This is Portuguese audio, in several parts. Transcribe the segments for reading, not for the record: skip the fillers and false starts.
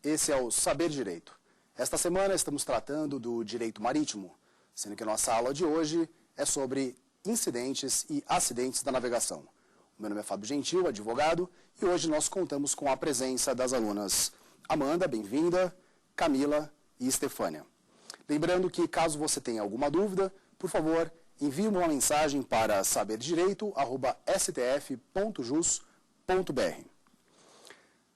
esse é o Saber Direito. Esta semana estamos tratando do direito marítimo, sendo que a nossa aula de hoje é sobre incidentes e acidentes da navegação. O meu nome é Fábio Gentil, advogado, e hoje nós contamos com a presença das alunas Amanda, bem-vinda, Camila e Estefânia. Lembrando que, caso você tenha alguma dúvida, por favor, envie uma mensagem para saberdireito@stf.jus.br.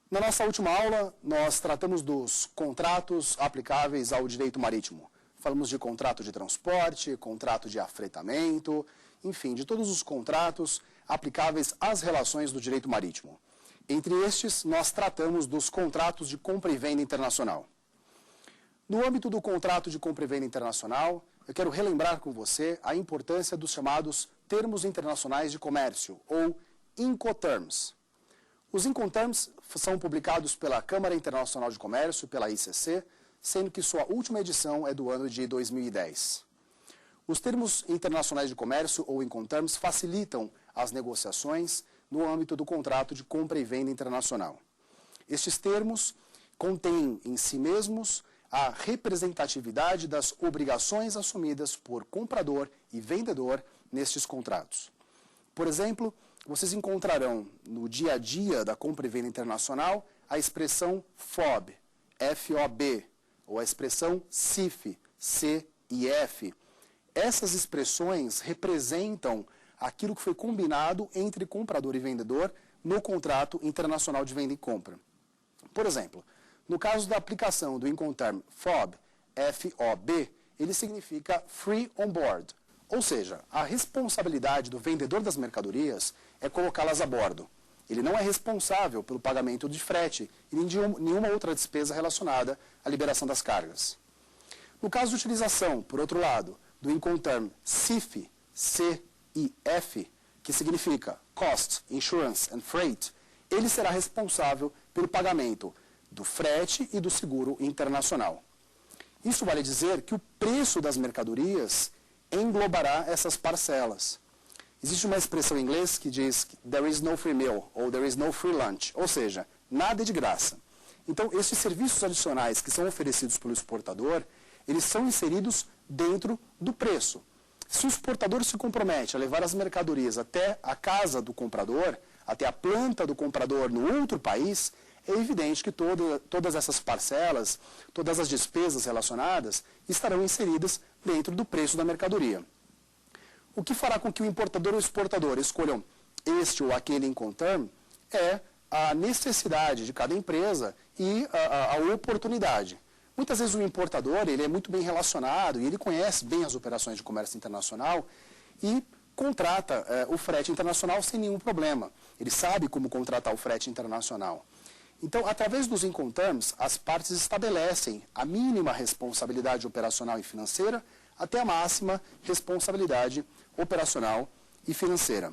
Na nossa última aula, nós tratamos dos contratos aplicáveis ao direito marítimo. Falamos de contrato de transporte, contrato de afretamento, enfim, de todos os contratos aplicáveis às relações do direito marítimo. Entre estes, nós tratamos dos contratos de compra e venda internacional. No âmbito do contrato de compra e venda internacional, eu quero relembrar com você a importância dos chamados termos internacionais de comércio, ou Incoterms. Os Incoterms são publicados pela Câmara Internacional de Comércio, pela ICC, sendo que sua última edição é do ano de 2010. Os termos internacionais de comércio, ou Incoterms, facilitam as negociações no âmbito do contrato de compra e venda internacional. Estes termos contêm em si mesmos a representatividade das obrigações assumidas por comprador e vendedor nestes contratos. Por exemplo, vocês encontrarão no dia a dia da compra e venda internacional a expressão FOB, F-O-B, ou a expressão CIF, C-I-F. Essas expressões representam aquilo que foi combinado entre comprador e vendedor no contrato internacional de venda e compra. Por exemplo, no caso da aplicação do Incoterm FOB, F-O-B, ele significa Free on Board, ou seja, a responsabilidade do vendedor das mercadorias é colocá-las a bordo. Ele não é responsável pelo pagamento de frete e de nenhuma outra despesa relacionada à liberação das cargas. No caso de utilização, por outro lado, do Incoterm CIF, C-I-F, que significa Cost, Insurance and Freight, ele será responsável pelo pagamento do frete e do seguro internacional. Isso vale dizer que o preço das mercadorias englobará essas parcelas. Existe uma expressão em inglês que diz there is no free meal, ou there is no free lunch, ou seja, nada é de graça. Então, esses serviços adicionais que são oferecidos pelo exportador, eles são inseridos dentro do preço. Se o exportador se compromete a levar as mercadorias até a casa do comprador, até a planta do comprador no outro país, é evidente que todas essas parcelas, todas as despesas relacionadas, estarão inseridas dentro do preço da mercadoria. O que fará com que o importador ou o exportador escolham este ou aquele Incoterm é a necessidade de cada empresa e a oportunidade. Muitas vezes o importador ele é muito bem relacionado e ele conhece bem as operações de comércio internacional e contrata o frete internacional sem nenhum problema. Ele sabe como contratar o frete internacional. Então, através dos Incoterms, as partes estabelecem a mínima responsabilidade operacional e financeira até a máxima responsabilidade operacional e financeira.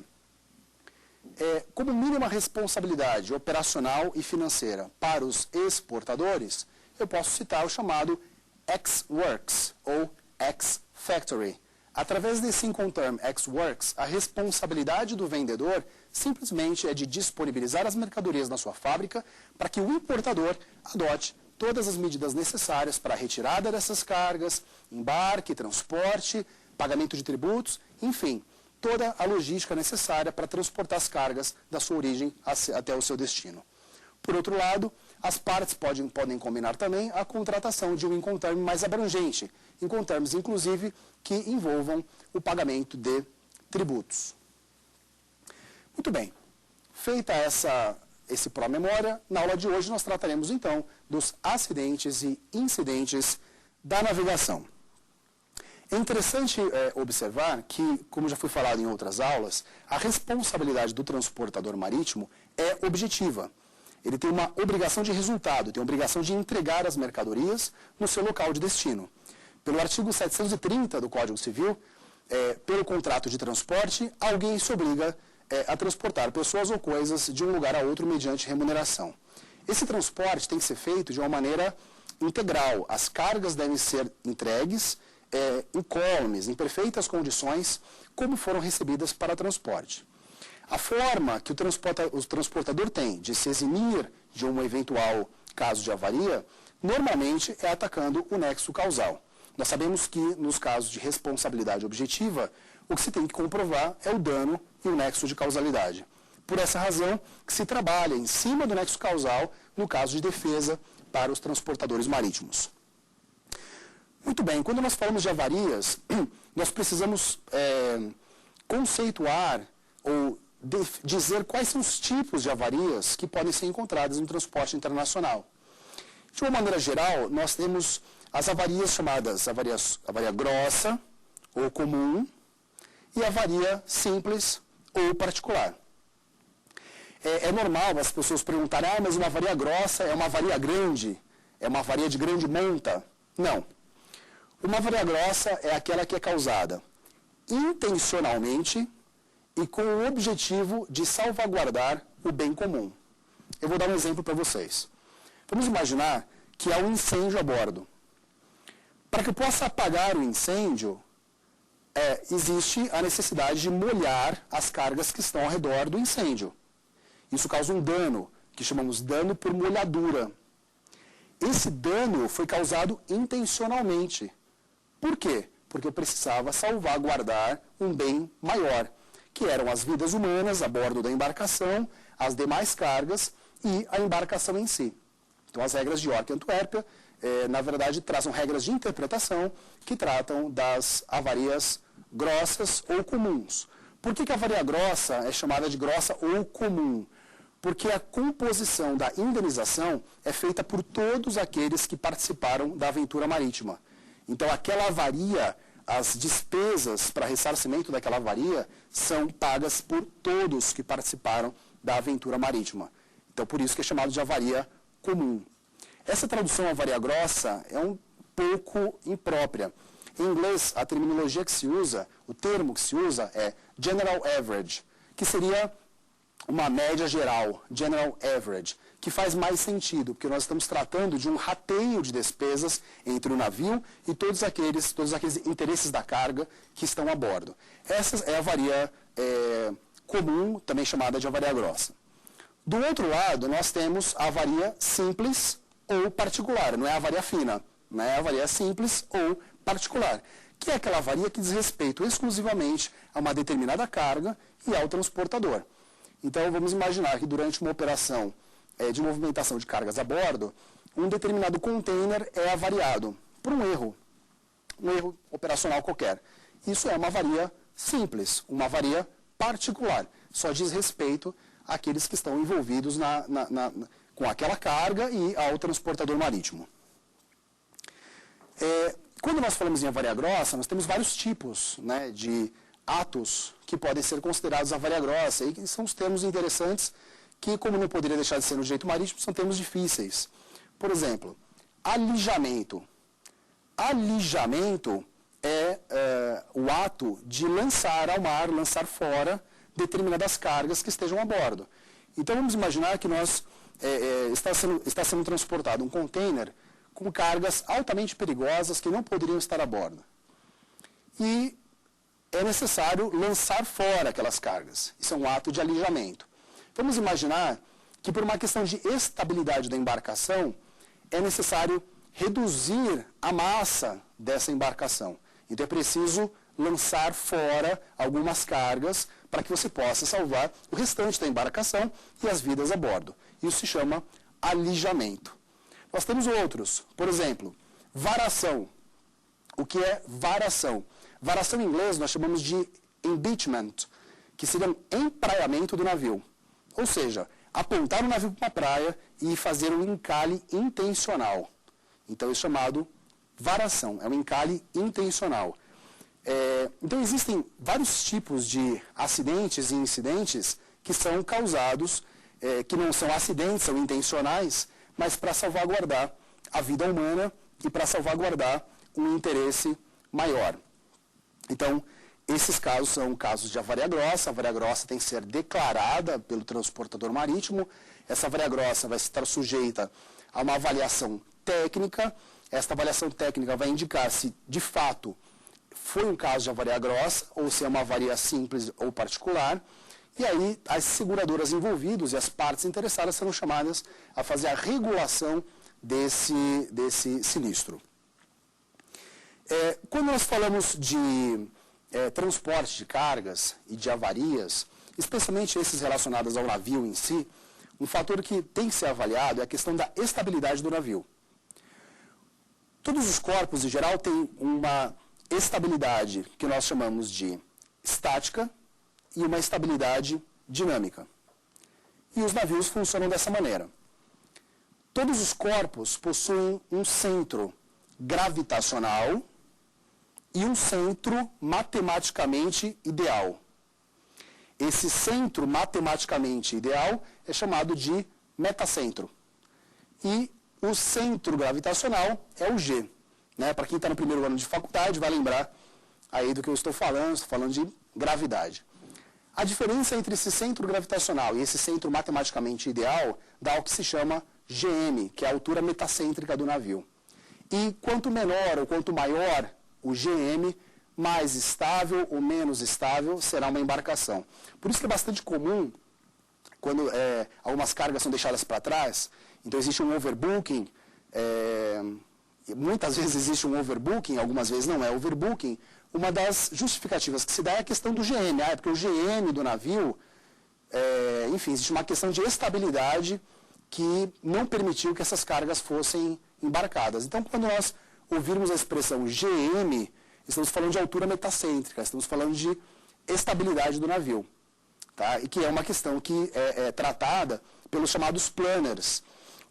Como mínima responsabilidade operacional e financeira para os exportadores, eu posso citar o chamado Ex-Works ou Ex-Factory. Através desse Incoterm Ex-Works, a responsabilidade do vendedor simplesmente é de disponibilizar as mercadorias na sua fábrica para que o importador adote todas as medidas necessárias para a retirada dessas cargas, embarque, transporte, pagamento de tributos, enfim, toda a logística necessária para transportar as cargas da sua origem até o seu destino. Por outro lado, as partes podem combinar também a contratação de um Incoterm mais abrangente, Incoterms, inclusive, que envolvam o pagamento de tributos. Muito bem, feita esse pró-memória, na aula de hoje nós trataremos então dos acidentes e incidentes da navegação. É interessante observar que, como já foi falado em outras aulas, a responsabilidade do transportador marítimo é objetiva. Ele tem uma obrigação de resultado, tem a obrigação de entregar as mercadorias no seu local de destino. Pelo artigo 730 do Código Civil, pelo contrato de transporte, alguém se obriga a transportar pessoas ou coisas de um lugar a outro mediante remuneração. Esse transporte tem que ser feito de uma maneira integral. As cargas devem ser entregues incólumes, em perfeitas condições, como foram recebidas para transporte. A forma que o transportador tem de se eximir de uma eventual caso de avaria, normalmente é atacando o nexo causal. Nós sabemos que, nos casos de responsabilidade objetiva, o que se tem que comprovar é o dano e o nexo de causalidade. Por essa razão, que se trabalha em cima do nexo causal no caso de defesa para os transportadores marítimos. Muito bem, quando nós falamos de avarias, nós precisamos conceituar ou dizer quais são os tipos de avarias que podem ser encontradas no transporte internacional. De uma maneira geral, nós temos as avarias chamadas avaria grossa ou comum e avaria simples ou particular. É normal as pessoas perguntarem, mas uma avaria grossa é uma avaria grande? É uma avaria de grande monta? Não. Uma avaria grossa é aquela que é causada intencionalmente e com o objetivo de salvaguardar o bem comum. Eu vou dar um exemplo para vocês. Vamos imaginar que há um incêndio a bordo. Para que eu possa apagar o incêndio, existe a necessidade de molhar as cargas que estão ao redor do incêndio. Isso causa um dano, que chamamos dano por molhadura. Esse dano foi causado intencionalmente. Por quê? Porque eu precisava salvaguardar um bem maior, que eram as vidas humanas a bordo da embarcação, as demais cargas e a embarcação em si. Então, as regras de York e Antuérpia, na verdade, traçam regras de interpretação que tratam das avarias grossas ou comuns. Por que a avaria grossa é chamada de grossa ou comum? Porque a composição da indenização é feita por todos aqueles que participaram da aventura marítima. Então, aquela avaria, as despesas para ressarcimento daquela avaria são pagas por todos que participaram da aventura marítima. Então, por isso que é chamado de avaria comum. Essa tradução avaria grossa é um pouco imprópria. Em inglês, a terminologia que se usa, o termo que se usa é general average, que seria uma média geral, general average, que faz mais sentido, porque nós estamos tratando de um rateio de despesas entre o navio e todos aqueles interesses da carga que estão a bordo. Essa é a avaria comum, também chamada de avaria grossa. Do outro lado, nós temos a avaria simples ou particular, não é a avaria fina, né? É a avaria simples ou particular, que é aquela avaria que diz respeito exclusivamente a uma determinada carga e ao transportador. Então, vamos imaginar que durante uma operação de movimentação de cargas a bordo, um determinado container é avariado por um erro operacional qualquer. Isso é uma avaria simples, uma avaria particular, só diz respeito àqueles que estão envolvidos com aquela carga e ao transportador marítimo. Quando nós falamos em avaria grossa, nós temos vários tipos, né, de atos que podem ser considerados avaria grossa, e que são os termos interessantes que, como não poderia deixar de ser no direito marítimo, são termos difíceis. Por exemplo, alijamento. Alijamento é o ato de lançar ao mar, lançar fora determinadas cargas que estejam a bordo. Então, vamos imaginar que está sendo transportado um container com cargas altamente perigosas que não poderiam estar a bordo. E é necessário lançar fora aquelas cargas. Isso é um ato de alijamento. Vamos imaginar que, por uma questão de estabilidade da embarcação, é necessário reduzir a massa dessa embarcação. Então, é preciso lançar fora algumas cargas para que você possa salvar o restante da embarcação e as vidas a bordo. Isso se chama alijamento. Nós temos outros, por exemplo, varação. O que é varação? Varação em inglês nós chamamos de embeachment, que seria um empraiamento do navio. Ou seja, apontar o navio para uma praia e fazer um encalhe intencional. Então, é chamado varação, é um encalhe intencional. Então, existem vários tipos de acidentes e incidentes que são causados, que não são acidentes, são intencionais, mas para salvaguardar a vida humana e para salvaguardar um interesse maior. Então, esses casos são casos de avaria grossa. A avaria grossa tem que ser declarada pelo transportador marítimo. Essa avaria grossa vai estar sujeita a uma avaliação técnica. Esta avaliação técnica vai indicar se, de fato, foi um caso de avaria grossa ou se é uma avaria simples ou particular. E aí as seguradoras envolvidas e as partes interessadas serão chamadas a fazer a regulação desse sinistro. Quando nós falamos de transporte de cargas e de avarias, especialmente esses relacionados ao navio em si, um fator que tem que ser avaliado é a questão da estabilidade do navio. Todos os corpos, em geral, têm uma estabilidade que nós chamamos de estática e uma estabilidade dinâmica. E os navios funcionam dessa maneira. Todos os corpos possuem um centro gravitacional e um centro matematicamente ideal. Esse centro matematicamente ideal é chamado de metacentro. E o centro gravitacional é o G. Né? Para quem está no primeiro ano de faculdade, vai lembrar aí do que eu estou falando de gravidade. A diferença entre esse centro gravitacional e esse centro matematicamente ideal dá o que se chama GM, que é a altura metacêntrica do navio. E quanto menor ou quanto maior o GM, mais estável ou menos estável será uma embarcação. Por isso que é bastante comum, quando algumas cargas são deixadas para trás, então existe um overbooking, muitas vezes existe um overbooking, algumas vezes não é overbooking. Uma das justificativas que se dá é a questão do GM, porque o GM do navio, enfim, existe uma questão de estabilidade que não permitiu que essas cargas fossem embarcadas. Então, quando nós ouvirmos a expressão GM, estamos falando de altura metacêntrica, estamos falando de estabilidade do navio. Tá? E que é uma questão que é tratada pelos chamados planners.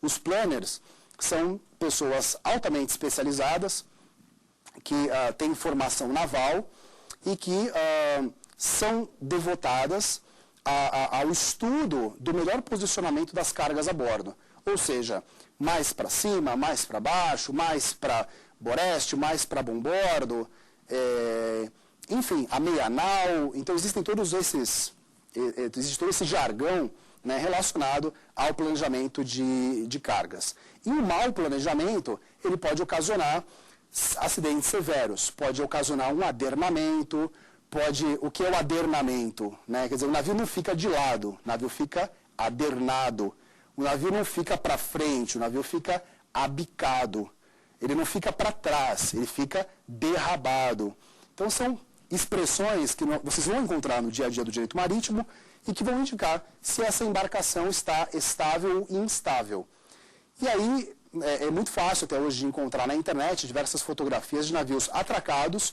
Os planners são pessoas altamente especializadas, que têm formação naval e que são devotadas ao estudo do melhor posicionamento das cargas a bordo. Ou seja, mais para cima, mais para baixo, mais para boreste, mais para bombordo, enfim, a meia nau. Então existe todo esse jargão, né, relacionado ao planejamento de cargas. E um mau planejamento, ele pode ocasionar acidentes severos, pode ocasionar um adernamento, o que é o adernamento? Né? Quer dizer, o navio não fica de lado, o navio fica adernado, o navio não fica para frente, o navio fica abicado, ele não fica para trás, ele fica derrabado. Então são expressões que vocês vão encontrar no dia a dia do direito marítimo e que vão indicar se essa embarcação está estável ou instável. E aí é muito fácil até hoje de encontrar na internet diversas fotografias de navios atracados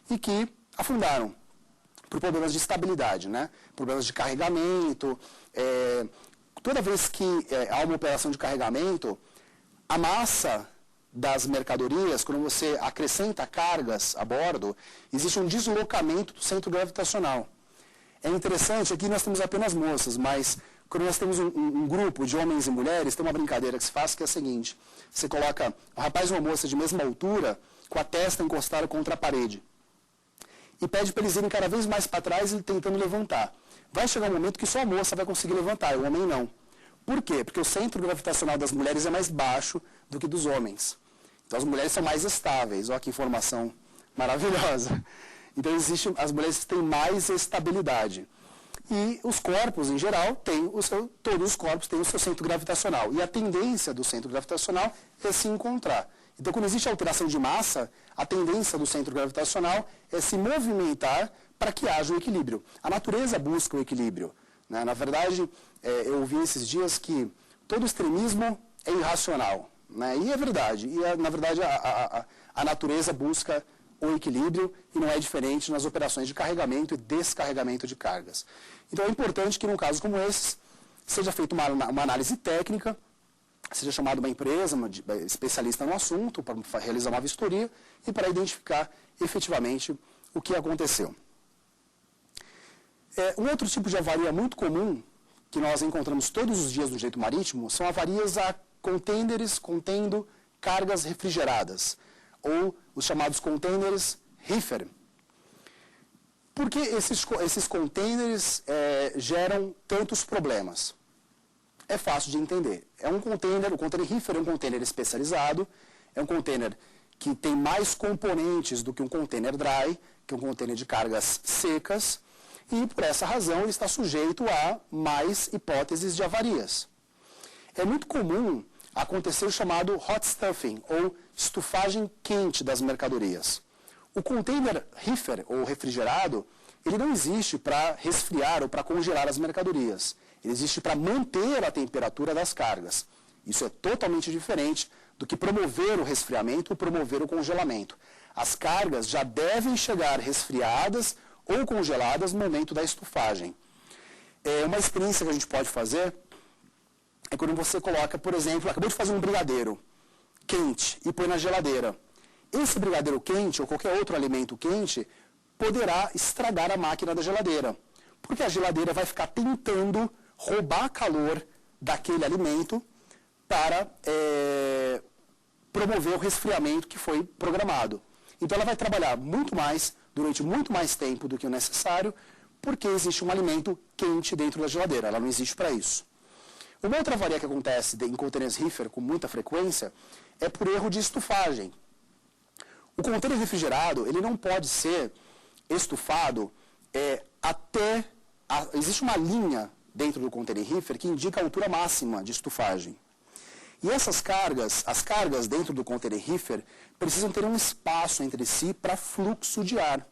e que afundaram por problemas de estabilidade, né? Problemas de carregamento. Toda vez que há uma operação de carregamento, a massa das mercadorias, quando você acrescenta cargas a bordo, existe um deslocamento do centro gravitacional. É interessante, aqui nós temos apenas moças, mas quando nós temos um grupo de homens e mulheres, tem uma brincadeira que se faz que é a seguinte: você coloca um rapaz e uma moça de mesma altura, com a testa encostada contra a parede, e pede para eles irem cada vez mais para trás e tentando levantar. Vai chegar um momento que só a moça vai conseguir levantar, o homem não. Por quê? Porque o centro gravitacional das mulheres é mais baixo do que dos homens. Então as mulheres são mais estáveis. Olha que informação maravilhosa. Então as mulheres têm mais estabilidade. E os corpos, em geral, todos os corpos têm o seu centro gravitacional. E a tendência do centro gravitacional é se encontrar. Então, quando existe alteração de massa, a tendência do centro gravitacional é se movimentar para que haja o equilíbrio. A natureza busca o equilíbrio. Né? Na verdade, eu ouvi esses dias que todo extremismo é irracional. Né? E é verdade. E, na verdade, a natureza busca o equilíbrio e não é diferente nas operações de carregamento e descarregamento de cargas. Então, é importante que, num caso como esse, seja feita uma análise técnica, seja chamada uma empresa, uma especialista no assunto, para realizar uma vistoria e para identificar efetivamente o que aconteceu. Um outro tipo de avaria muito comum, que nós encontramos todos os dias no direito marítimo, são avarias a contêineres contendo cargas refrigeradas, ou os chamados contêineres reefer. Por que esses contêineres geram tantos problemas? É fácil de entender. O container reefer é um container especializado, é um container que tem mais componentes do que um container dry, que é um container de cargas secas. E, por essa razão, ele está sujeito a mais hipóteses de avarias. É muito comum acontecer o chamado hot stuffing, ou estufagem quente das mercadorias. O container reefer, ou refrigerado, ele não existe para resfriar ou para congelar as mercadorias. Ele existe para manter a temperatura das cargas. Isso é totalmente diferente do que promover o resfriamento ou promover o congelamento. As cargas já devem chegar resfriadas ou congeladas no momento da estufagem. Uma experiência que a gente pode fazer é quando você coloca, por exemplo, acabou de fazer um brigadeiro quente e põe na geladeira. Esse brigadeiro quente ou qualquer outro alimento quente poderá estragar a máquina da geladeira, porque a geladeira vai ficar tentando roubar calor daquele alimento para promover o resfriamento que foi programado. Então ela vai trabalhar muito mais, durante muito mais tempo do que o necessário, porque existe um alimento quente dentro da geladeira, ela não existe para isso. Uma outra avaria que acontece em containers reefer com muita frequência é por erro de estufagem. O container refrigerado, ele não pode ser estufado existe uma linha dentro do container reefer que indica a altura máxima de estufagem. E essas cargas, as cargas dentro do container reefer, precisam ter um espaço entre si para fluxo de ar.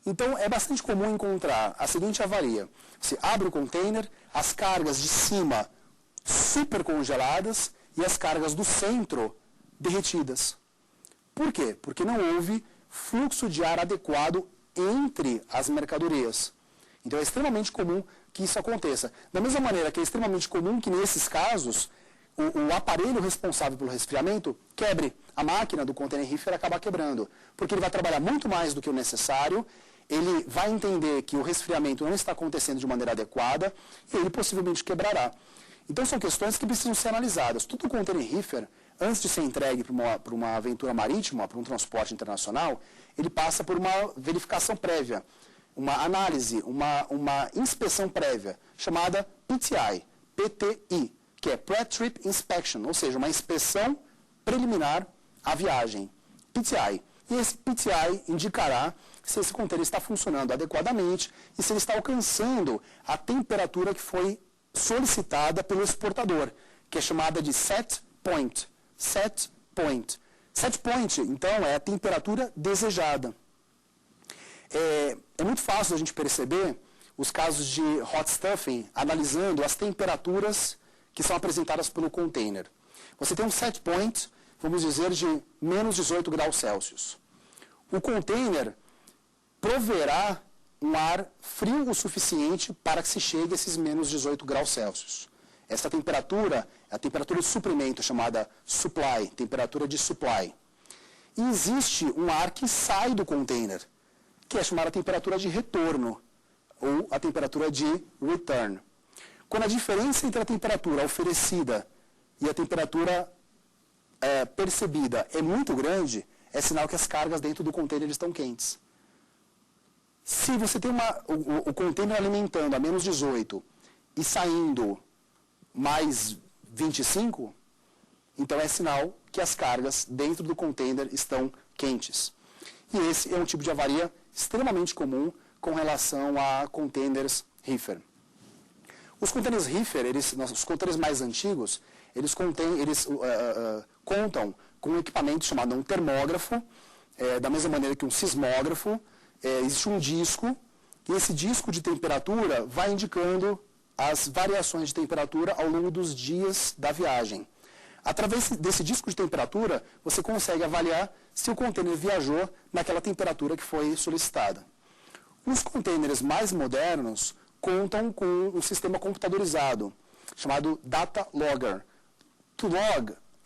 Então, é bastante comum encontrar a seguinte avaria. Você abre o container, as cargas de cima super congeladas e as cargas do centro derretidas. Por quê? Porque não houve fluxo de ar adequado entre as mercadorias. Então, é extremamente comum que isso aconteça. Da mesma maneira que é extremamente comum que, nesses casos, o aparelho responsável pelo resfriamento quebre. A máquina do container reefer acaba quebrando, porque ele vai trabalhar muito mais do que o necessário, ele vai entender que o resfriamento não está acontecendo de maneira adequada e ele possivelmente quebrará. Então são questões que precisam ser analisadas. Todo container reefer, antes de ser entregue para uma aventura marítima, para um transporte internacional, ele passa por uma verificação prévia, uma análise, uma inspeção prévia, chamada PTI, que é Pre-Trip Inspection, ou seja, uma inspeção preliminar à viagem. PTI. E esse PTI indicará se esse container está funcionando adequadamente e se ele está alcançando a temperatura que foi solicitada pelo exportador, que é chamada de set point. Set point. Set point, então, é a temperatura desejada. É muito fácil a gente perceber os casos de hot stuffing analisando as temperaturas que são apresentadas pelo container. Você tem um set point, vamos dizer, de menos 18 graus Celsius. O container proverá um ar frio o suficiente para que se chegue a esses menos 18 graus Celsius. Essa temperatura é a temperatura de suprimento, chamada supply, temperatura de supply. E existe um ar que sai do container, que é chamada temperatura de retorno, ou a temperatura de return. Quando a diferença entre a temperatura oferecida e a temperatura percebida é muito grande, é sinal que as cargas dentro do container estão quentes. Se você tem o container alimentando a menos 18 e saindo mais 25, então é sinal que as cargas dentro do container estão quentes. E esse é um tipo de avaria extremamente comum com relação a containers reefer. Os containers reefer, os containers mais antigos, eles contam com um equipamento chamado um termógrafo, da mesma maneira que um sismógrafo. Existe um disco, e esse disco de temperatura vai indicando as variações de temperatura ao longo dos dias da viagem. Através desse disco de temperatura, você consegue avaliar se o container viajou naquela temperatura que foi solicitada. Os containers mais modernos contam com um sistema computadorizado, chamado Data Logger.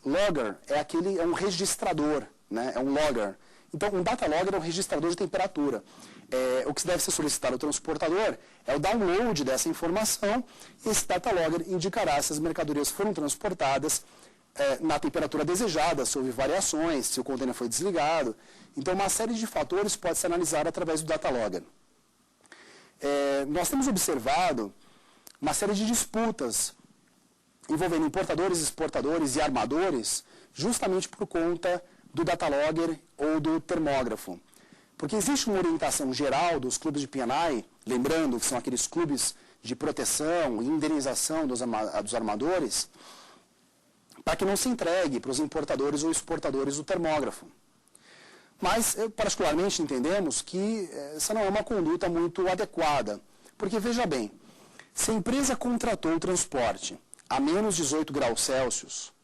Logger é um registrador, né? É um logger. Então, um data logger é um registrador de temperatura. O que deve ser solicitado ao transportador é o download dessa informação, e esse data logger indicará se as mercadorias foram transportadas na temperatura desejada, se houve variações, se o container foi desligado. Então, uma série de fatores pode ser analisada através do data logger. Nós temos observado uma série de disputas envolvendo importadores, exportadores e armadores, justamente por conta do data logger ou do termógrafo. Porque existe uma orientação geral dos clubes de P&I, lembrando que são aqueles clubes de proteção e indenização dos armadores, para que não se entregue para os importadores ou exportadores do termógrafo. Mas, particularmente, entendemos que essa não é uma conduta muito adequada. Porque, veja bem, se a empresa contratou o transporte a menos 18 graus Celsius,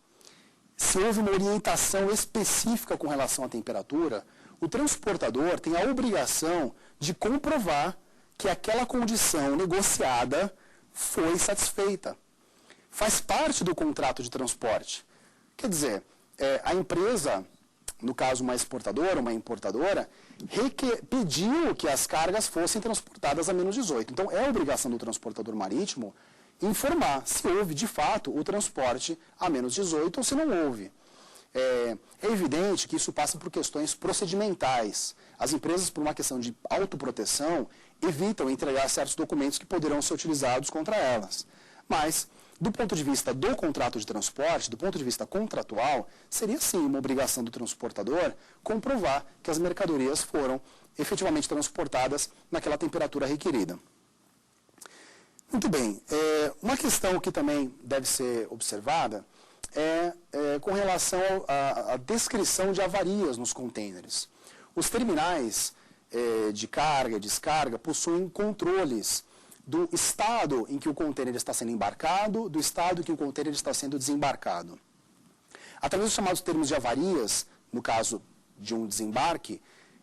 se houve uma orientação específica com relação à temperatura, o transportador tem a obrigação de comprovar que aquela condição negociada foi satisfeita. Faz parte do contrato de transporte. Quer dizer, a empresa, no caso uma exportadora, uma importadora, pediu que as cargas fossem transportadas a menos 18. Então, é obrigação do transportador marítimo informar se houve, de fato, o transporte a menos 18 ou se não houve. É evidente que isso passa por questões procedimentais. As empresas, por uma questão de autoproteção, evitam entregar certos documentos que poderão ser utilizados contra elas. Mas, do ponto de vista do contrato de transporte, do ponto de vista contratual, seria sim uma obrigação do transportador comprovar que as mercadorias foram efetivamente transportadas naquela temperatura requerida. Muito bem, uma questão que também deve ser observada é com relação à descrição de avarias nos contêineres. Os terminais de carga e descarga possuem controles do estado em que o contêiner está sendo embarcado, do estado em que o contêiner está sendo desembarcado. Através dos chamados termos de avarias, no caso de um desembarque,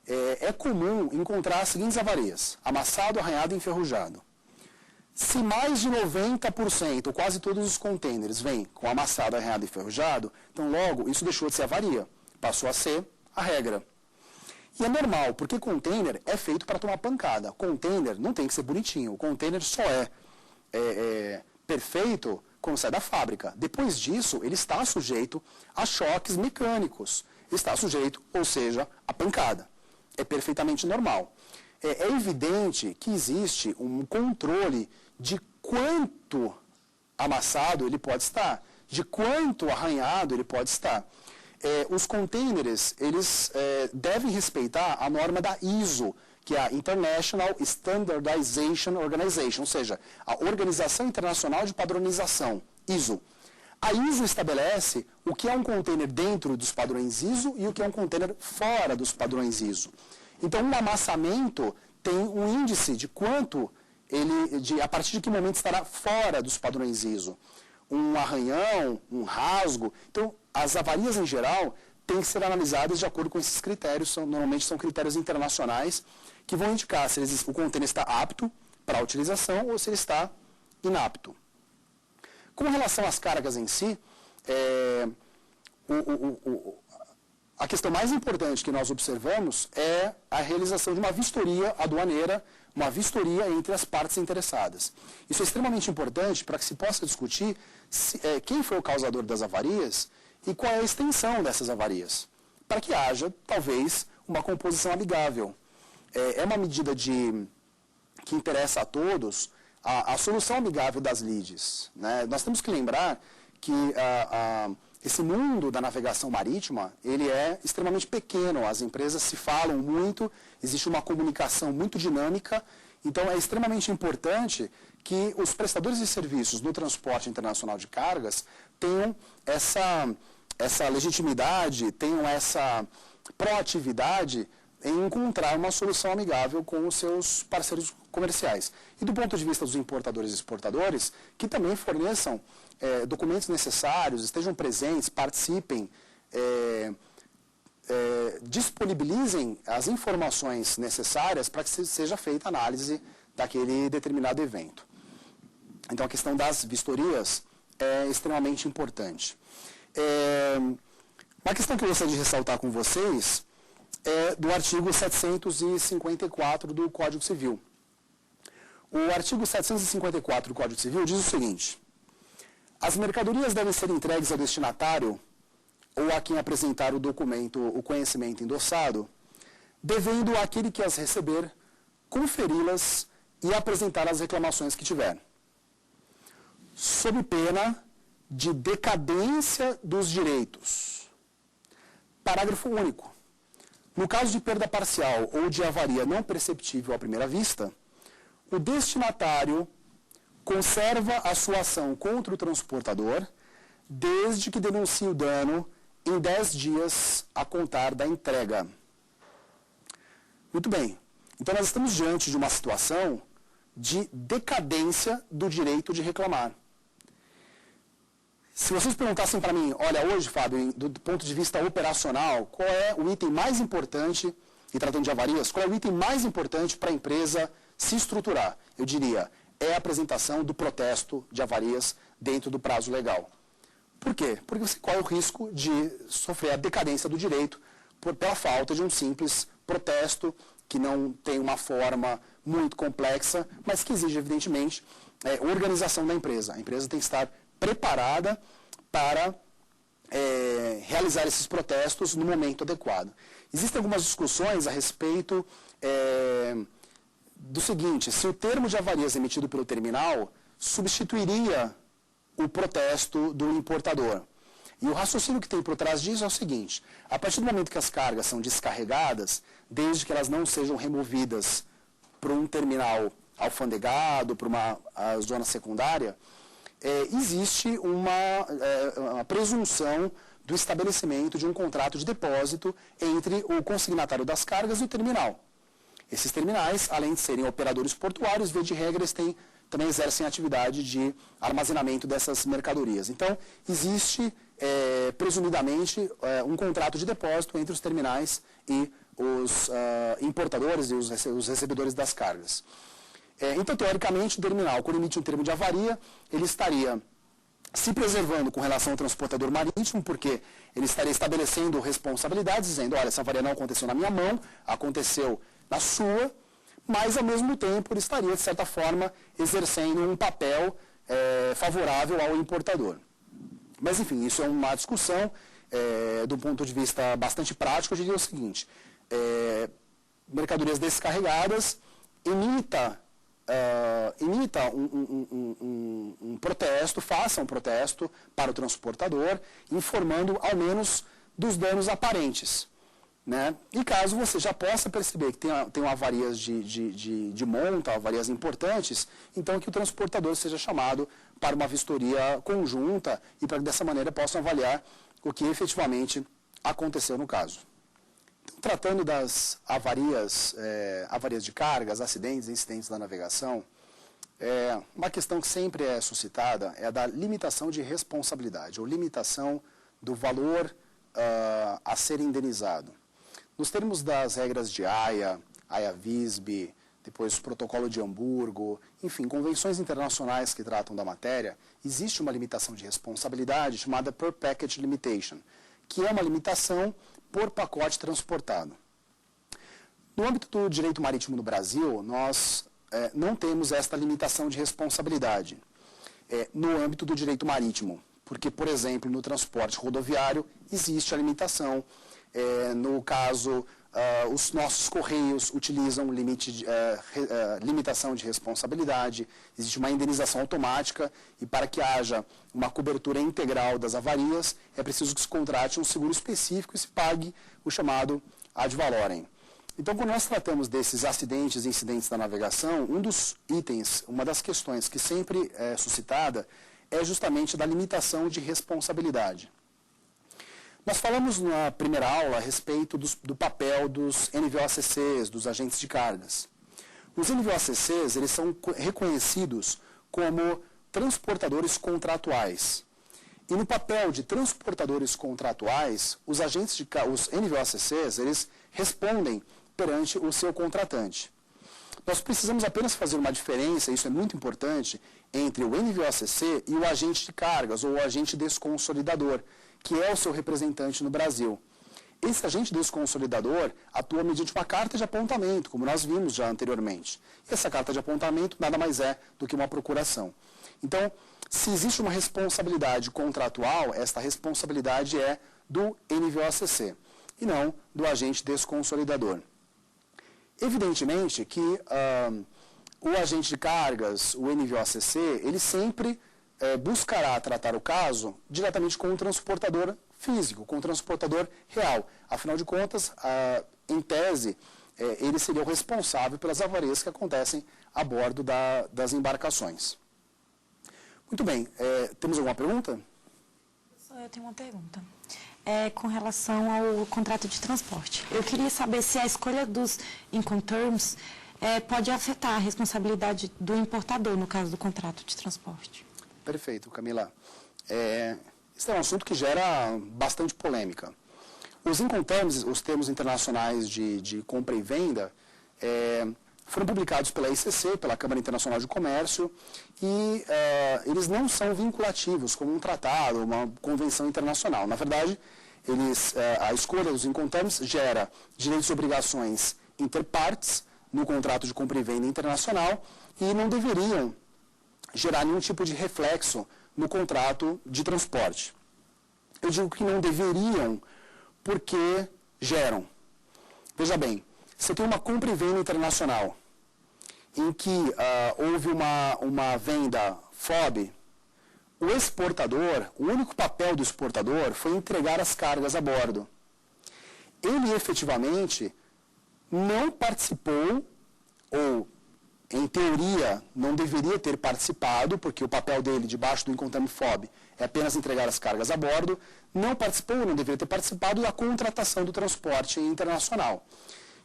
é comum encontrar as seguintes avarias: amassado, arranhado e enferrujado. Se mais de 90%, ou quase todos os contêineres, vêm com amassado, arranhado e enferrujado, então logo isso deixou de ser avaria, passou a ser a regra. E é normal, porque container é feito para tomar pancada. Container não tem que ser bonitinho. O container só é perfeito quando sai da fábrica. Depois disso, ele está sujeito a choques mecânicos. Está sujeito, ou seja, a pancada. É perfeitamente normal. É evidente que existe um controle de quanto amassado ele pode estar, de quanto arranhado ele pode estar. Os containers, eles devem respeitar a norma da ISO, que é a International Standardization Organization, ou seja, a Organização Internacional de Padronização, ISO. A ISO estabelece o que é um container dentro dos padrões ISO e o que é um container fora dos padrões ISO. Então, um amassamento tem um índice de quanto a partir de que momento estará fora dos padrões ISO. Um arranhão, um rasgo. Então, as avarias em geral têm que ser analisadas de acordo com esses critérios. Normalmente são critérios internacionais que vão indicar se o contêiner está apto para a utilização ou se ele está inapto. Com relação às cargas em si, a questão mais importante que nós observamos é a realização de uma vistoria aduaneira, uma vistoria entre as partes interessadas. Isso é extremamente importante para que se possa discutir quem foi o causador das avarias e qual é a extensão dessas avarias, para que haja, talvez, uma composição amigável. É uma medida que interessa a todos a solução amigável das lides, né? Nós temos que lembrar que esse mundo da navegação marítima, ele é extremamente pequeno, as empresas se falam muito, existe uma comunicação muito dinâmica, então é extremamente importante que os prestadores de serviços no transporte internacional de cargas tenham essa legitimidade, tenham essa proatividade em encontrar uma solução amigável com os seus parceiros comerciais. E do ponto de vista dos importadores e exportadores, que também forneçam documentos necessários, estejam presentes, participem, disponibilizem as informações necessárias para que seja feita a análise daquele determinado evento. Então, a questão das vistorias é extremamente importante. Uma questão que eu gostaria de ressaltar com vocês é do artigo 754 do Código Civil. O artigo 754 do Código Civil diz o seguinte: as mercadorias devem ser entregues ao destinatário ou a quem apresentar o documento, o conhecimento endossado, devendo aquele que as receber conferi-las e apresentar as reclamações que tiver, sob pena de decadência dos direitos. Parágrafo único. No caso de perda parcial ou de avaria não perceptível à primeira vista, o destinatário conserva a sua ação contra o transportador desde que denuncie o dano em 10 dias a contar da entrega. Muito bem. Então, nós estamos diante de uma situação de decadência do direito de reclamar. Se vocês perguntassem para mim, olha, hoje, Fábio, do ponto de vista operacional, qual é o item mais importante, e tratando de avarias, qual é o item mais importante para a empresa se estruturar? Eu diria, é a apresentação do protesto de avarias dentro do prazo legal. Por quê? Porque você corre o risco de sofrer a decadência do direito pela falta de um simples protesto que não tem uma forma muito complexa, mas que exige, evidentemente, organização da empresa. A empresa tem que estar preparada para realizar esses protestos no momento adequado. Existem algumas discussões a respeito do seguinte: se o termo de avarias emitido pelo terminal substituiria o protesto do importador. E o raciocínio que tem por trás disso é o seguinte: a partir do momento que as cargas são descarregadas, desde que elas não sejam removidas para um terminal alfandegado, para uma zona secundária, existe uma presunção do estabelecimento de um contrato de depósito entre o consignatário das cargas e o terminal. Esses terminais, além de serem operadores portuários, via de regra, eles também exercem atividade de armazenamento dessas mercadorias. Então, existe, presumidamente, um contrato de depósito entre os terminais e os importadores e os recebedores das cargas. Então, teoricamente, o terminal, quando emite um termo de avaria, ele estaria se preservando com relação ao transportador marítimo, porque ele estaria estabelecendo responsabilidades, dizendo, olha, essa avaria não aconteceu na minha mão, aconteceu na sua, mas, ao mesmo tempo, ele estaria, de certa forma, exercendo um papel favorável ao importador. Mas, enfim, isso é uma discussão, do ponto de vista bastante prático, eu diria o seguinte: mercadorias descarregadas imita um protesto, faça um protesto para o transportador, informando ao menos dos danos aparentes. Né? E caso você já possa perceber que tem avarias de monta, avarias importantes, então que o transportador seja chamado para uma vistoria conjunta e para que dessa maneira possam avaliar o que efetivamente aconteceu no caso. Então, tratando das avarias de cargas, acidentes e incidentes da navegação, uma questão que sempre é suscitada é a da limitação de responsabilidade, ou limitação do valor a ser indenizado. Nos termos das regras de AIA-WISB, depois o Protocolo de Hamburgo, enfim, convenções internacionais que tratam da matéria, existe uma limitação de responsabilidade chamada Per Package Limitation, que é uma limitação por pacote transportado. No âmbito do direito marítimo no Brasil, nós não temos esta limitação de responsabilidade no âmbito do direito marítimo, porque, por exemplo, no transporte rodoviário existe a limitação. No caso, os nossos correios utilizam limitação de responsabilidade, existe uma indenização automática e para que haja uma cobertura integral das avarias, é preciso que se contrate um seguro específico e se pague o chamado ad valorem. Então, quando nós tratamos desses acidentes e incidentes da navegação, um dos itens, uma das questões que sempre é suscitada é justamente da limitação de responsabilidade. Nós falamos na primeira aula a respeito do papel dos NVOACCs, dos agentes de cargas. Os NVOACCs, eles são reconhecidos como transportadores contratuais. E no papel de transportadores contratuais, os NVOACCs, eles respondem perante o seu contratante. Nós precisamos apenas fazer uma diferença, isso é muito importante, entre o NVOACC e o agente de cargas, ou o agente desconsolidador, que é o seu representante no Brasil. Esse agente desconsolidador atua mediante uma carta de apontamento, como nós vimos já anteriormente. E essa carta de apontamento nada mais é do que uma procuração. Então, se existe uma responsabilidade contratual, esta responsabilidade é do NVOACC e não do agente desconsolidador. Evidentemente que o agente de cargas, o NVOACC, ele sempre buscará tratar o caso diretamente com o transportador físico, com o transportador real. Afinal de contas, em tese, ele seria o responsável pelas avarias que acontecem a bordo das embarcações. Muito bem, temos alguma pergunta? Eu tenho uma pergunta. Com relação ao contrato de transporte. Eu queria saber se a escolha dos Incoterms pode afetar a responsabilidade do importador, no caso do contrato de transporte. Perfeito, Camila. Esse é um assunto que gera bastante polêmica. Os Incoterms, os termos internacionais de compra e venda, foram publicados pela ICC, pela Câmara Internacional de Comércio, e eles não são vinculativos como um tratado, uma convenção internacional. Na verdade, a escolha dos Incoterms gera direitos e obrigações interpartes no contrato de compra e venda internacional e não deveriam gerar nenhum tipo de reflexo no contrato de transporte. Eu digo que não deveriam porque geram. Veja bem, você tem uma compra e venda internacional em que houve uma venda FOB, o exportador, o único papel do exportador foi entregar as cargas a bordo. Ele efetivamente não participou, ou em teoria não deveria ter participado, porque o papel dele debaixo do Incoterm FOB é apenas entregar as cargas a bordo, não participou, não deveria ter participado da contratação do transporte internacional.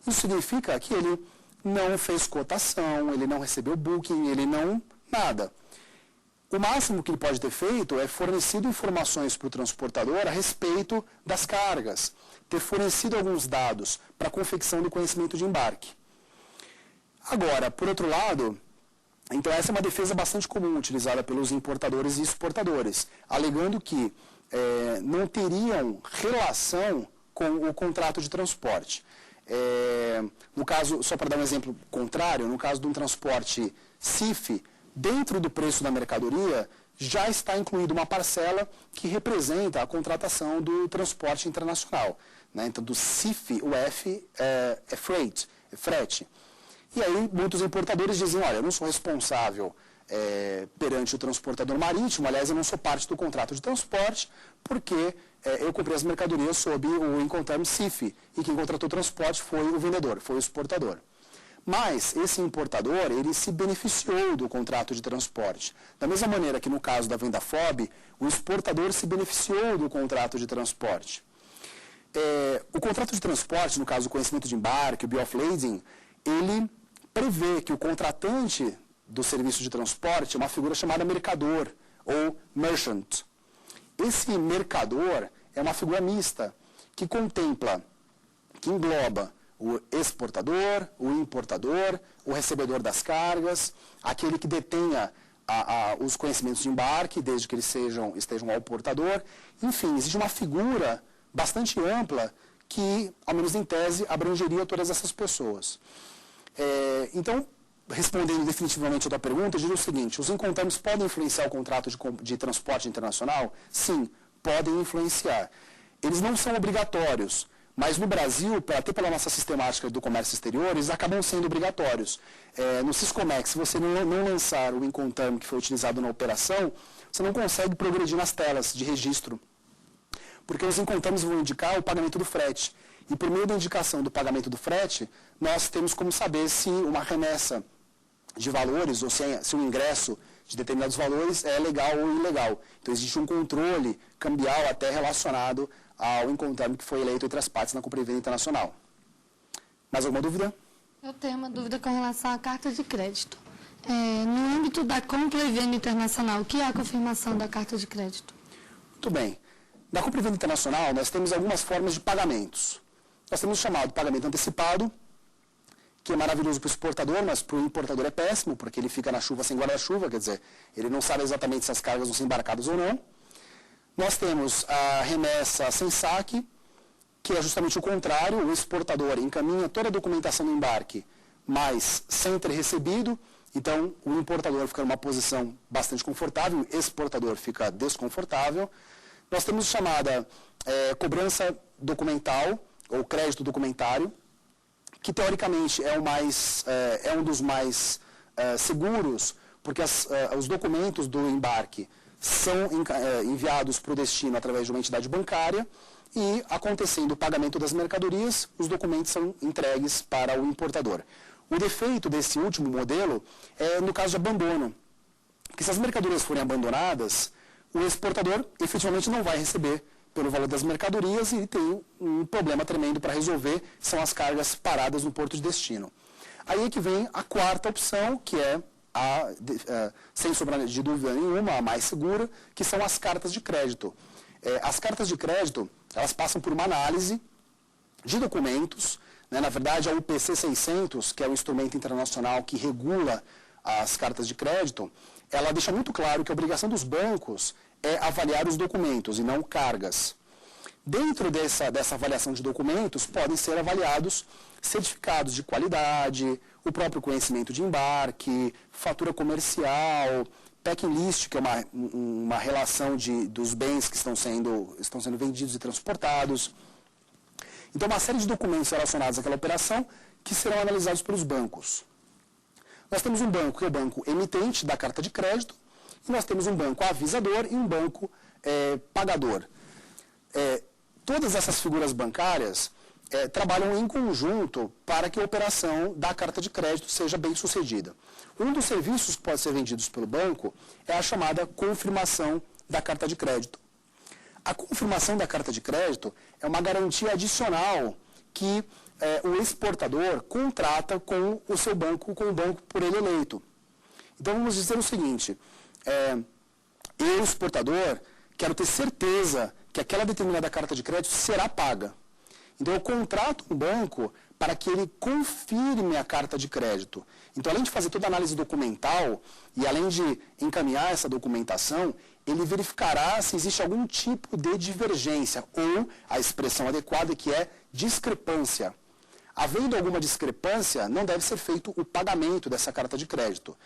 Isso significa que ele não fez cotação, ele não recebeu booking, ele não... nada. O máximo que ele pode ter feito é fornecido informações para o transportador a respeito das cargas, ter fornecido alguns dados para a confecção do conhecimento de embarque. Agora, por outro lado, então essa é uma defesa bastante comum utilizada pelos importadores e exportadores, alegando que não teriam relação com o contrato de transporte. No caso, só para dar um exemplo contrário, no caso de um transporte CIF, dentro do preço da mercadoria, já está incluída uma parcela que representa a contratação do transporte internacional. Né? Então, do CIF, o F é freight, é frete. E aí, muitos importadores dizem, olha, eu não sou responsável perante o transportador marítimo, aliás, eu não sou parte do contrato de transporte, porque eu comprei as mercadorias sob o Incoterm CIF, e quem contratou o transporte foi o vendedor, foi o exportador. Mas esse importador, ele se beneficiou do contrato de transporte. Da mesma maneira que no caso da venda FOB, o exportador se beneficiou do contrato de transporte. O contrato de transporte, no caso do conhecimento de embarque, o Bill of Lading, ele prevê que o contratante do serviço de transporte é uma figura chamada mercador, ou merchant. Esse mercador é uma figura mista, que contempla, que engloba o exportador, o importador, o recebedor das cargas, aquele que detenha os conhecimentos de embarque, desde que eles estejam ao portador. Enfim, existe uma figura bastante ampla que, ao menos em tese, abrangeria todas essas pessoas. Então, respondendo definitivamente a tua pergunta, eu diria o seguinte, os Incoterms podem influenciar o contrato de transporte internacional? Sim, podem influenciar. Eles não são obrigatórios, mas no Brasil, até pela nossa sistemática do comércio exterior, eles acabam sendo obrigatórios. No Siscomex, se você não lançar o Incoterm que foi utilizado na operação, você não consegue progredir nas telas de registro, porque os Incoterms vão indicar o pagamento do frete. E por meio da indicação do pagamento do frete, nós temos como saber se uma remessa de valores ou se o ingresso de determinados valores é legal ou ilegal. Então existe um controle cambial até relacionado ao Incoterm que foi eleito entre as partes na compra e venda internacional. Mais alguma dúvida? Eu tenho uma dúvida com relação à carta de crédito. No âmbito da compra e venda internacional, o que é a confirmação da carta de crédito? Muito bem. Na compra e venda internacional, nós temos algumas formas de pagamentos. Nós temos o chamado pagamento antecipado, que é maravilhoso para o exportador, mas para o importador é péssimo, porque ele fica na chuva sem guarda-chuva, quer dizer, ele não sabe exatamente se as cargas vão ser embarcadas ou não. Nós temos a remessa sem saque, que é justamente o contrário, o exportador encaminha toda a documentação do embarque, mas sem ter recebido, então o importador fica numa posição bastante confortável, o exportador fica desconfortável. Nós temos a chamada cobrança documental, ou crédito documentário, que teoricamente é um dos mais seguros, porque os documentos do embarque são enviados para o destino através de uma entidade bancária e, acontecendo o pagamento das mercadorias, os documentos são entregues para o importador. O defeito desse último modelo é no caso de abandono, que se as mercadorias forem abandonadas, o exportador efetivamente não vai receber pelo valor das mercadorias e tem um problema tremendo para resolver, são as cargas paradas no porto de destino. Aí é que vem a quarta opção, que é, sem sombra de dúvida nenhuma, a mais segura, que são as cartas de crédito. As cartas de crédito, elas passam por uma análise de documentos, né? Na verdade, a UPC 600, que é o instrumento internacional que regula as cartas de crédito, ela deixa muito claro que a obrigação dos bancos é avaliar os documentos e não cargas. Dentro dessa avaliação de documentos, podem ser avaliados certificados de qualidade, o próprio conhecimento de embarque, fatura comercial, packing list, que é uma relação dos bens que estão sendo vendidos e transportados. Então, uma série de documentos relacionados àquela operação que serão analisados pelos bancos. Nós temos um banco que é o banco emitente da carta de crédito, e nós temos um banco avisador e um banco pagador. Todas essas figuras bancárias trabalham em conjunto para que a operação da carta de crédito seja bem sucedida. Um dos serviços que pode ser vendidos pelo banco é a chamada confirmação da carta de crédito. A confirmação da carta de crédito é uma garantia adicional que o exportador contrata com o seu banco, com o banco por ele eleito. Então, vamos dizer o seguinte, eu, exportador, quero ter certeza que aquela determinada carta de crédito será paga. Então, eu contrato um banco para que ele confirme a carta de crédito. Então, além de fazer toda a análise documental e além de encaminhar essa documentação, ele verificará se existe algum tipo de divergência ou a expressão adequada que é discrepância. Havendo alguma discrepância, não deve ser feito o pagamento dessa carta de crédito.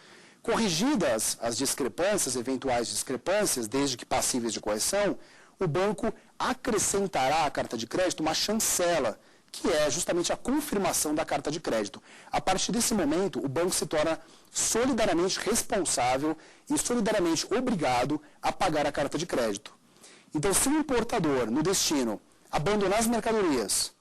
Corrigidas as discrepâncias, eventuais discrepâncias, desde que passíveis de correção, o banco acrescentará à carta de crédito uma chancela, que é justamente a confirmação da carta de crédito. A partir desse momento, o banco se torna solidariamente responsável e solidariamente obrigado a pagar a carta de crédito. Então, se o importador, no destino, abandonar as mercadorias,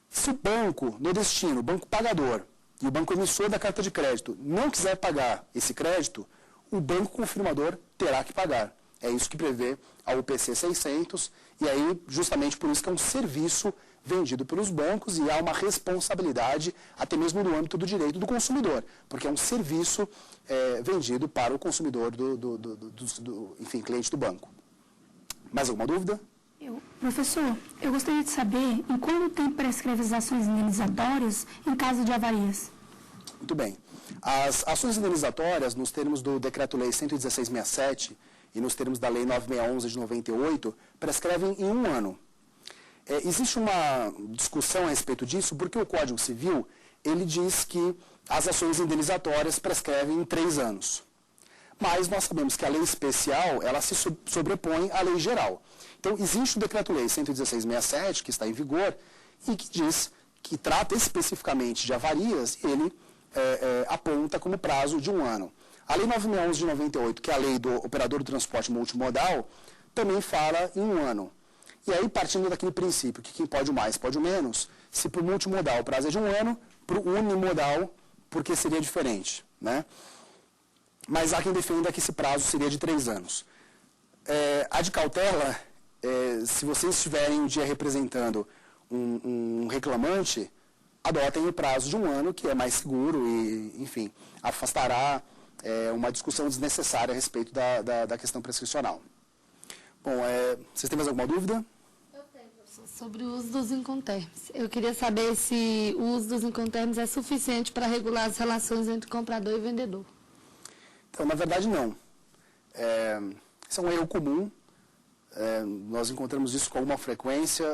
se o banco, no destino, o banco pagador e o banco emissor da carta de crédito não quiser pagar esse crédito, o banco confirmador terá que pagar. É isso que prevê a UPC 600, e aí, justamente por isso que é um serviço vendido pelos bancos e há uma responsabilidade, até mesmo no âmbito do direito do consumidor, porque é um serviço vendido para o consumidor, enfim, cliente do banco. Mais alguma dúvida? Professor, eu gostaria de saber em quando tem prescreve as ações indenizatórias em caso de avarias. Muito bem. As ações indenizatórias, nos termos do Decreto-Lei 116/67 e nos termos da Lei 9611 de 98, prescrevem em 1 ano. Existe uma discussão a respeito disso, porque o Código Civil, ele diz que as ações indenizatórias prescrevem em 3 anos. Mas nós sabemos que a lei especial, ela se sobrepõe à lei geral. Então, existe o Decreto-Lei 116/67, que está em vigor, e que diz que trata especificamente de avarias, e ele aponta como prazo de 1 ano. A Lei 9611 de 98, que é a lei do operador do transporte multimodal, também fala em 1 ano. E aí, partindo daquele princípio que quem pode o mais, pode o menos, se para o multimodal o prazo é de 1 ano, para o unimodal, porque seria diferente, né? Mas há quem defenda que esse prazo seria de 3 anos. A de cautela, se vocês estiverem um dia representando um reclamante, adotem o prazo de 1 ano, que é mais seguro e, enfim, afastará uma discussão desnecessária a respeito da questão prescricional. Bom, vocês têm mais alguma dúvida? Eu tenho, professor, sobre o uso dos incoterms. Eu queria saber se o uso dos incoterms é suficiente para regular as relações entre comprador e vendedor. Então, na verdade, não. Isso é um erro comum. Nós encontramos isso com alguma frequência.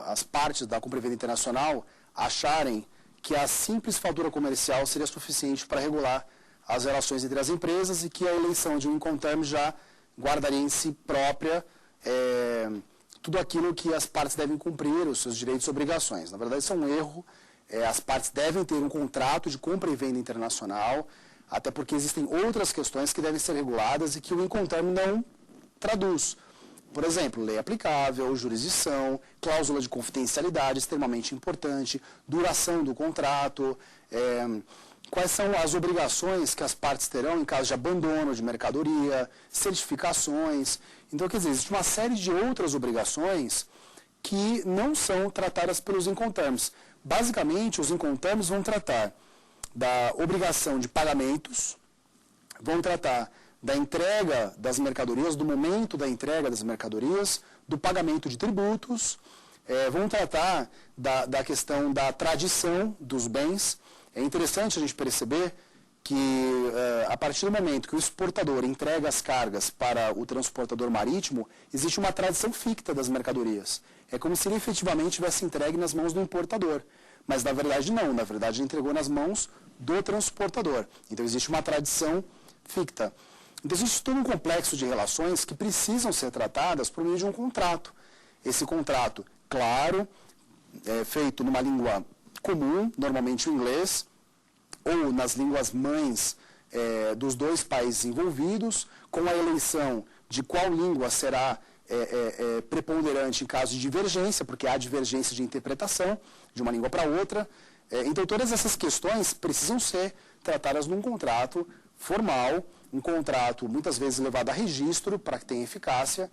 As partes da compra e venda internacional acharem que a simples fatura comercial seria suficiente para regular as relações entre as empresas e que a eleição de um incoterm já guardaria em si própria tudo aquilo que as partes devem cumprir, os seus direitos e obrigações. Na verdade, isso é um erro. As partes devem ter um contrato de compra e venda internacional. até porque existem outras questões que devem ser reguladas e que o Incoterm não traduz. Por exemplo, lei aplicável, jurisdição, cláusula de confidencialidade extremamente importante, duração do contrato, quais são as obrigações que as partes terão em caso de abandono de mercadoria, certificações. Então, quer dizer, existe uma série de outras obrigações que não são tratadas pelos Incoterms. Basicamente, os Incoterms vão tratar da obrigação de pagamentos, vão tratar da entrega das mercadorias, do momento da entrega das mercadorias, do pagamento de tributos, vão tratar da questão da tradição dos bens. É interessante a gente perceber que, a partir do momento que o exportador entrega as cargas para o transportador marítimo, existe uma tradição ficta das mercadorias. É como se ele efetivamente tivesse entregue nas mãos do importador. Mas, na verdade, não. Na verdade, ele entregou nas mãos do transportador. Então, existe uma tradição ficta. Então, existe todo um complexo de relações que precisam ser tratadas por meio de um contrato. Esse contrato, claro, é feito numa língua comum, normalmente o inglês, ou nas línguas mães dos dois países envolvidos, com a eleição de qual língua será preponderante em caso de divergência, porque há divergência de interpretação de uma língua para outra. Então, todas essas questões precisam ser tratadas num contrato formal, um contrato muitas vezes levado a registro para que tenha eficácia,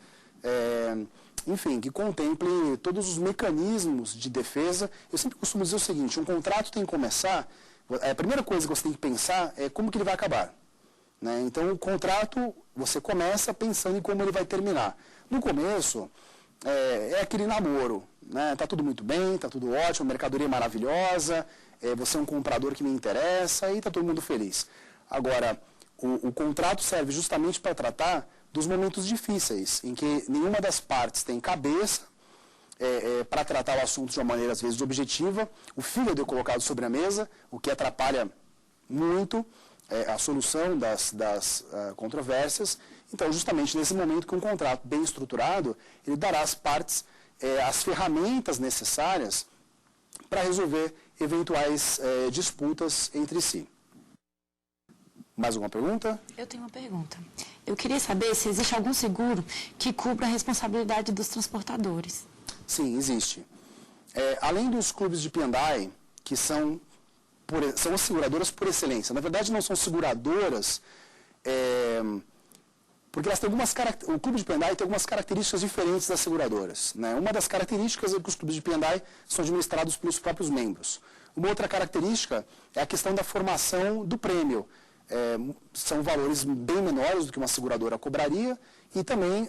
enfim, que contemple todos os mecanismos de defesa. Eu sempre costumo dizer o seguinte: um contrato tem que começar, a primeira coisa que você tem que pensar é como que ele vai acabar. Né? Então, o contrato, você começa pensando em como ele vai terminar. No começo, é aquele namoro, né? Tá tudo muito bem, tá tudo ótimo, a mercadoria é maravilhosa, você é um comprador que me interessa e tá todo mundo feliz. Agora, o contrato serve justamente para tratar dos momentos difíceis, em que nenhuma das partes tem cabeça para tratar o assunto de uma maneira, às vezes, objetiva. O fígado é colocado sobre a mesa, o que atrapalha muito a solução das controvérsias. Então, justamente nesse momento que um contrato bem estruturado, ele dará às partes as ferramentas necessárias para resolver eventuais disputas entre si. Mais alguma pergunta? Eu tenho uma pergunta. Eu queria saber se existe algum seguro que cubra a responsabilidade dos transportadores. Sim, existe. Além dos clubes de P&I, que são as seguradoras por excelência. Na verdade, não são seguradoras, porque elas têm o clube de P&I tem algumas características diferentes das seguradoras. Né? Uma das características é que os clubes de P&I são administrados pelos próprios membros. Uma outra característica é a questão da formação do prêmio. São valores bem menores do que uma seguradora cobraria e também,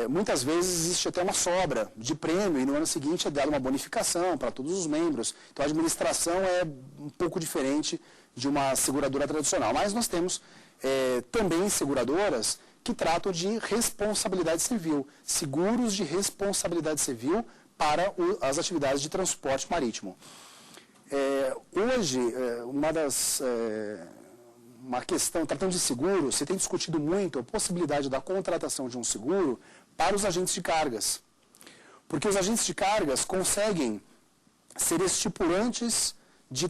muitas vezes, existe até uma sobra de prêmio e no ano seguinte é dada uma bonificação para todos os membros. Então, a administração é um pouco diferente de uma seguradora tradicional. Mas nós temos também seguradoras que tratam de responsabilidade civil, seguros de responsabilidade civil para as atividades de transporte marítimo. Hoje, uma questão, tratando de seguro, se tem discutido muito a possibilidade da contratação de um seguro para os agentes de cargas. Porque os agentes de cargas conseguem ser estipulantes de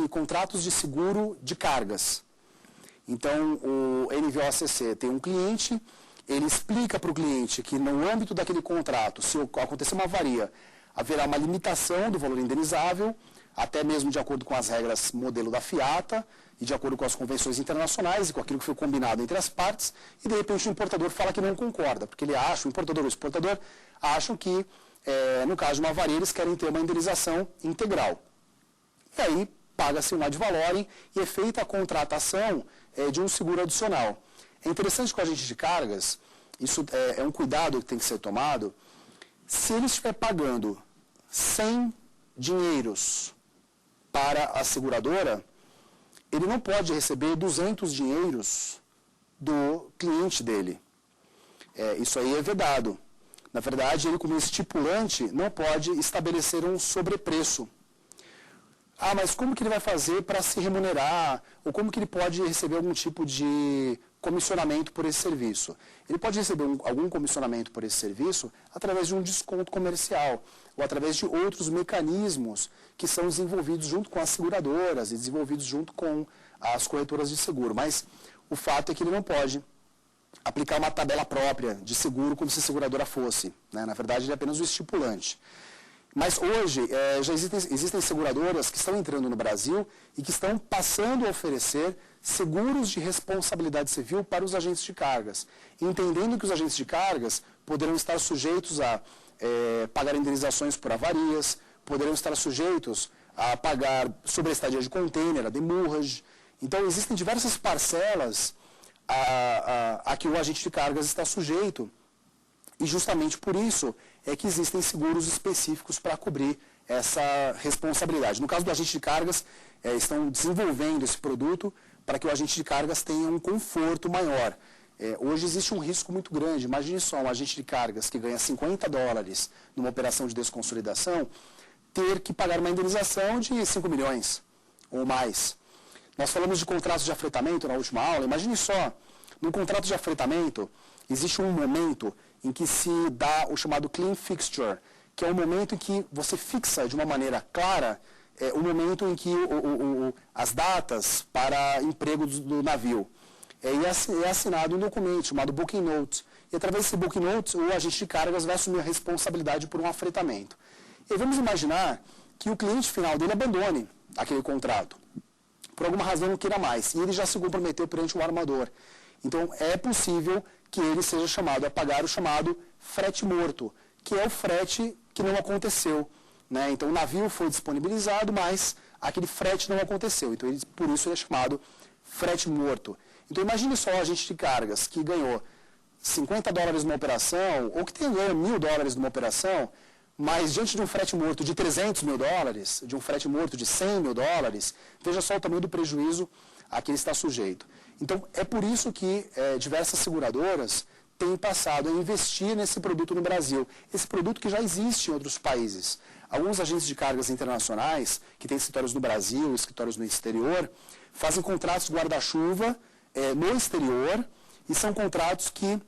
contratos de seguro de cargas. Então, o NVOCC tem um cliente, ele explica para o cliente que no âmbito daquele contrato, se acontecer uma avaria, haverá uma limitação do valor indenizável, até mesmo de acordo com as regras modelo da FIATA e de acordo com as convenções internacionais e com aquilo que foi combinado entre as partes, e de repente o importador fala que não concorda, porque ele acha, o importador ou o exportador acham que, no caso de uma avaria, eles querem ter uma indenização integral. E aí paga-se um ad valorem e é feita a contratação de um seguro adicional. É interessante que o agente de cargas, isso é um cuidado que tem que ser tomado, se ele estiver pagando 100 dinheiros para a seguradora, ele não pode receber 200 dinheiros do cliente dele. Isso aí é vedado. Na verdade, ele, como estipulante, não pode estabelecer um sobrepreço. Mas como que ele vai fazer para se remunerar? Ou como que ele pode receber algum tipo de comissionamento por esse serviço? Ele pode receber algum comissionamento por esse serviço através de um desconto comercial ou através de outros mecanismos que são desenvolvidos junto com as seguradoras e desenvolvidos junto com às corretoras de seguro. Mas o fato é que ele não pode aplicar uma tabela própria de seguro como se a seguradora fosse, né? Na verdade, ele é apenas o estipulante. Mas hoje já existem seguradoras que estão entrando no Brasil e que estão passando a oferecer seguros de responsabilidade civil para os agentes de cargas, entendendo que os agentes de cargas poderão estar sujeitos a pagar indenizações por avarias, poderão estar sujeitos a pagar sobre a estadia de container, a demurrage. Então, existem diversas parcelas a que o agente de cargas está sujeito. E justamente por isso é que existem seguros específicos para cobrir essa responsabilidade. No caso do agente de cargas, estão desenvolvendo esse produto para que o agente de cargas tenha um conforto maior. Hoje existe um risco muito grande. Imagine só um agente de cargas que ganha $50 numa operação de desconsolidação, ter que pagar uma indenização de 5 milhões ou mais. Nós falamos de contratos de afretamento na última aula. Imagine só, no contrato de afretamento, existe um momento em que se dá o chamado clean fixture, que é o momento em que você fixa de uma maneira clara o momento em que as datas para emprego do navio. E é assinado um documento chamado Booking Note. E através desse Booking Note, o agente de cargas vai assumir a responsabilidade por um afretamento. E vamos imaginar que o cliente final dele abandone aquele contrato. Por alguma razão não queira mais. E ele já se comprometeu perante um armador. Então, é possível que ele seja chamado a pagar o chamado frete morto, que é o frete que não aconteceu, né? Então, o navio foi disponibilizado, mas aquele frete não aconteceu. Então, por isso ele é chamado frete morto. Então, imagine só a agente de cargas que ganhou $50 numa operação, ou que tenha ganho $1.000 numa operação, mas diante de um frete morto de $300 mil, de um frete morto de $100 mil, veja só o tamanho do prejuízo a que ele está sujeito. Então, é por isso que diversas seguradoras têm passado a investir nesse produto no Brasil. Esse produto que já existe em outros países. Alguns agentes de cargas internacionais, que têm escritórios no Brasil, escritórios no exterior, fazem contratos de guarda-chuva no exterior e são contratos que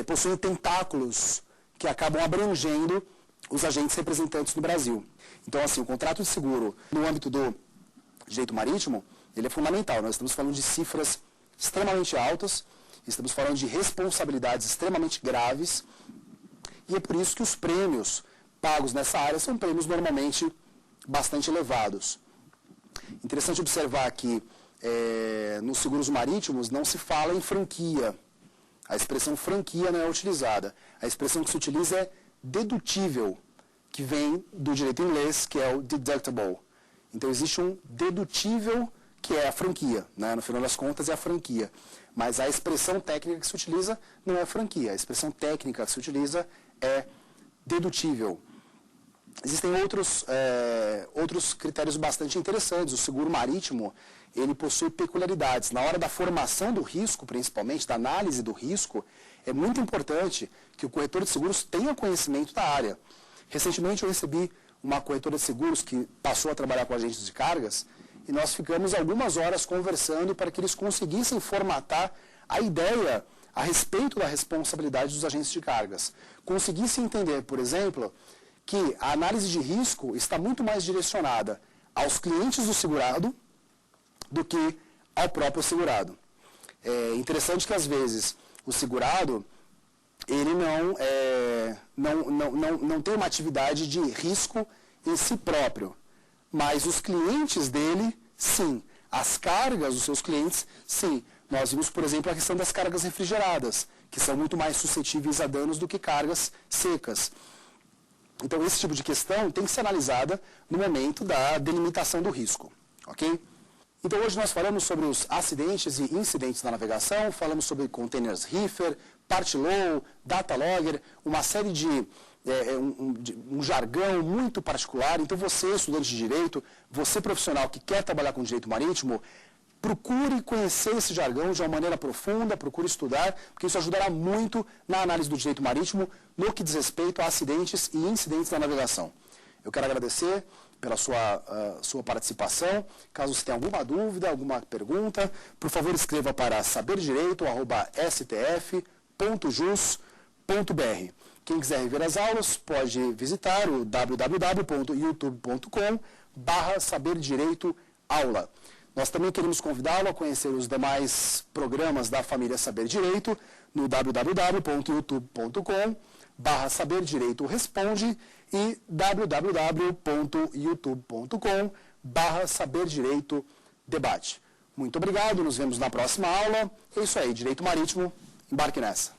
possuem tentáculos que acabam abrangendo os agentes representantes do Brasil. Então, assim, o contrato de seguro no âmbito do direito marítimo, ele é fundamental. Nós estamos falando de cifras extremamente altas, estamos falando de responsabilidades extremamente graves, e é por isso que os prêmios pagos nessa área são prêmios normalmente bastante elevados. Interessante observar que nos seguros marítimos não se fala em franquia. A expressão franquia não é utilizada. A expressão que se utiliza é dedutível, que vem do direito inglês, que é o deductible. Então, existe um dedutível, que é a franquia, né? No final das contas, é a franquia. Mas a expressão técnica que se utiliza não é franquia. A expressão técnica que se utiliza é dedutível. Existem outros critérios bastante interessantes. O seguro marítimo, ele possui peculiaridades. Na hora da formação do risco, principalmente, da análise do risco, é muito importante que o corretor de seguros tenha conhecimento da área. Recentemente eu recebi uma corretora de seguros que passou a trabalhar com agentes de cargas e nós ficamos algumas horas conversando para que eles conseguissem formatar a ideia a respeito da responsabilidade dos agentes de cargas. Conseguissem entender, por exemplo, que a análise de risco está muito mais direcionada aos clientes do segurado do que ao próprio segurado. É interessante que, às vezes, o segurado ele não tem uma atividade de risco em si próprio, mas os clientes dele, sim. As cargas dos seus clientes, sim. Nós vimos, por exemplo, a questão das cargas refrigeradas, que são muito mais suscetíveis a danos do que cargas secas. Então, esse tipo de questão tem que ser analisada no momento da delimitação do risco, ok? Então, hoje nós falamos sobre os acidentes e incidentes na navegação, falamos sobre containers reefer, part low, data logger, uma série de um jargão muito particular. Então, você, estudante de direito, você profissional que quer trabalhar com direito marítimo, procure conhecer esse jargão de uma maneira profunda, procure estudar, porque isso ajudará muito na análise do direito marítimo no que diz respeito a acidentes e incidentes na navegação. Eu quero agradecer pela sua participação. Caso você tenha alguma dúvida, alguma pergunta, por favor escreva para saberdireito@stf.jus.br. Quem quiser rever as aulas pode visitar o www.youtube.com/saberdireitoaula. Nós também queremos convidá-lo a conhecer os demais programas da família Saber Direito no www.youtube.com/Saber Direito Responde e www.youtube.com/Saber Direito Debate. Muito obrigado, nos vemos na próxima aula. É isso aí, Direito Marítimo, embarque nessa.